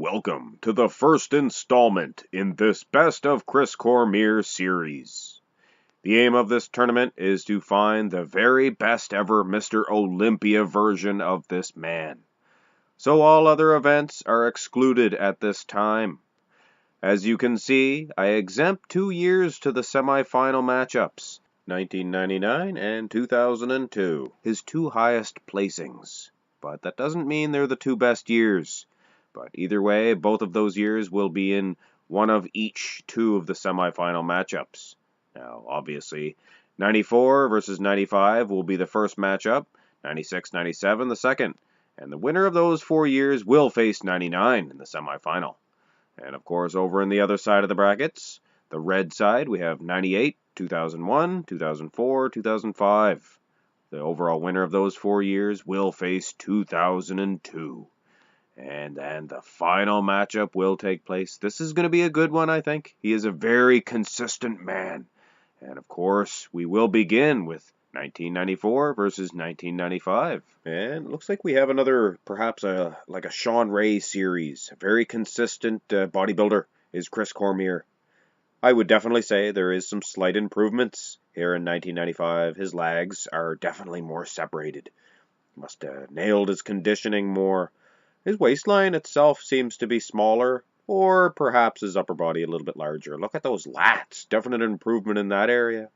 Welcome to the first installment in this Best of Chris Cormier series. The aim of this tournament is to find the very best ever Mr. Olympia version of this man. So all other events are excluded at this time. As you can see, I exempt 2 years to the semi-final matchups, 1999 and 2002, his two highest placings. But that doesn't mean they're the two best years. But either way, both of those years will be in one of each two of the semifinal matchups. Now, obviously, 94 versus 95 will be the first matchup, 96-97 the second, and the winner of those 4 years will face 99 in the semifinal. And of course, over on the other side of the brackets, the red side, we have 98, 2001, 2004, 2005. The overall winner of those 4 years will face 2002. And then the final matchup will take place. This is going to be a good one, I think. He is a very consistent man. And of course, we will begin with 1994 versus 1995. And it looks like we have another, perhaps like a Sean Ray series. A very consistent bodybuilder is Chris Cormier. I would definitely say there is some slight improvements here in 1995. His legs are definitely more separated. He must have nailed his conditioning more. His waistline itself seems to be smaller, or perhaps his upper body a little bit larger. Look at those lats. Definite improvement in that area.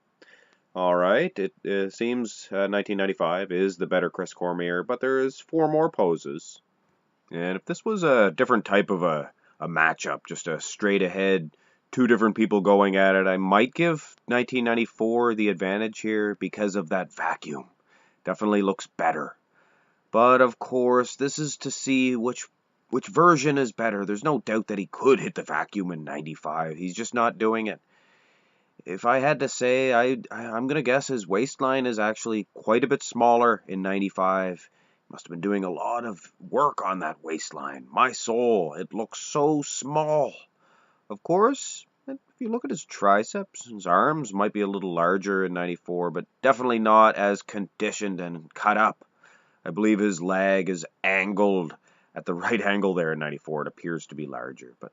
All right, it seems 1995 is the better Chris Cormier, but there is 4 more poses. And if this was a different type of a matchup, just a straight ahead, 2 different people going at it, I might give 1994 the advantage here because of that vacuum. Definitely looks better. But of course, this is to see which version is better. There's no doubt that he could hit the vacuum in 95. He's just not doing it. If I had to say, I'm going to guess his waistline is actually quite a bit smaller in 95. Must have been doing a lot of work on that waistline. My soul, it looks so small. Of course, if you look at his triceps, his arms might be a little larger in 94, but definitely not as conditioned and cut up. I believe his leg is angled at the right angle there in 94. It appears to be larger. But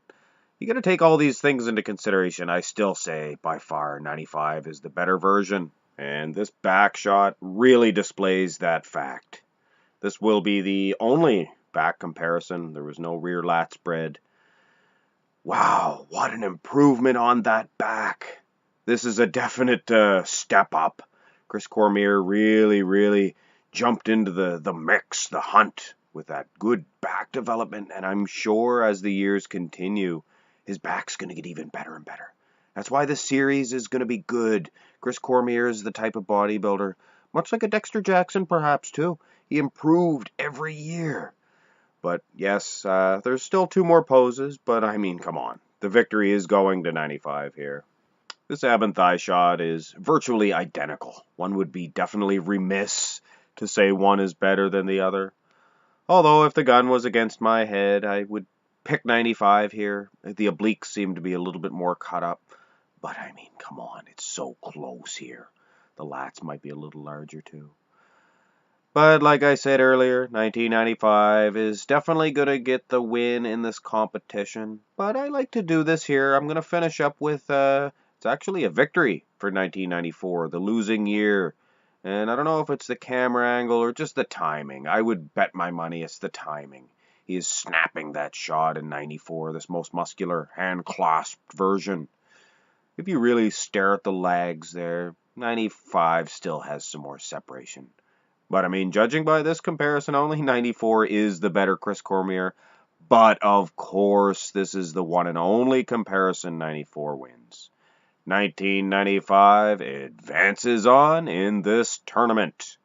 you got to take all these things into consideration. I still say by far 95 is the better version. And this back shot really displays that fact. This will be the only back comparison. There was no rear lat spread. Wow, what an improvement on that back. This is a definite step up. Chris Cormier really jumped into the mix, the hunt, with that good back development, and I'm sure as the years continue, his back's going to get even better and better. That's why this series is going to be good. Chris Cormier is the type of bodybuilder, much like a Dexter Jackson perhaps too. He improved every year. But yes, there's still 2 more poses, but I mean, come on. The victory is going to 95 here. This ab and thigh shot is virtually identical. One would be definitely remiss to say one is better than the other. Although if the gun was against my head, I would pick 95 here. The obliques seem to be a little bit more cut up. But I mean, come on, it's so close here. The lats might be a little larger too. But like I said earlier, 1995 is definitely going to get the win in this competition. But I like to do this here. I'm going to finish up with, it's actually a victory for 1994, the losing year. And I don't know if it's the camera angle or just the timing. I would bet my money it's the timing. He is snapping that shot in 94, this most muscular hand-clasped version. If you really stare at the legs there, 95 still has some more separation. But I mean, judging by this comparison only, 94 is the better Chris Cormier. But of course, this is the one and only comparison. 94 wins. 1995 advances on in this tournament.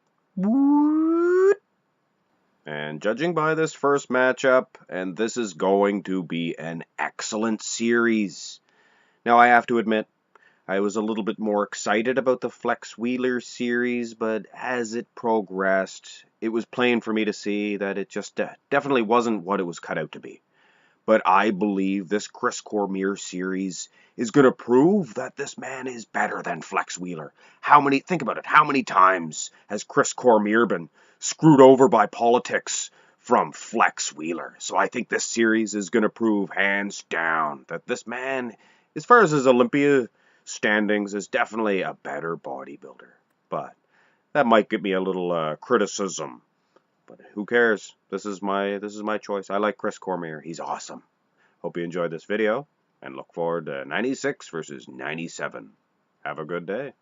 And judging by this first matchup, and this is going to be an excellent series. Now I have to admit, I was a little bit more excited about the Flex Wheeler series, but as it progressed, it was plain for me to see that it just definitely wasn't what it was cut out to be. But I believe this Chris Cormier series is going to prove that this man is better than Flex Wheeler. Think about it, how many times has Chris Cormier been screwed over by politics from Flex Wheeler. So I think this series is going to prove hands down that this man, as far as his Olympia standings, is definitely a better bodybuilder. But that might get me a little criticism. But who cares? This is my choice. I like Chris Cormier. He's awesome. Hope you enjoyed this video and look forward to 96 versus 97. Have a good day.